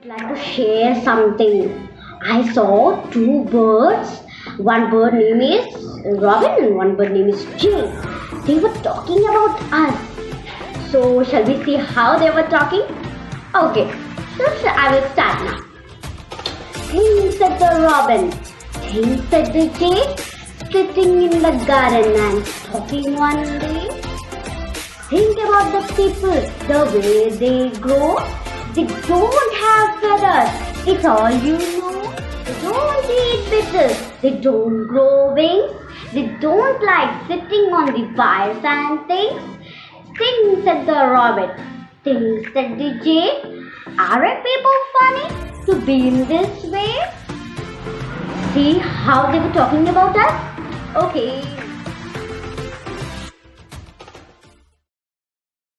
Like to share something. I saw two birds. One bird name is Robin and one bird name is Jane. They were talking about us. So shall we see how they were talking? Okay, so I will start now. Things said the robin, things said the jay, sitting in the garden and talking one day. Think about the people, the way they grow. They don't have feathers, it's all you know. They don't eat bitters, they don't grow wings. They don't like sitting on the wires and things. Things said the robin, things said the jay. Aren't people funny to be in this way? See how they were talking about us? Okay,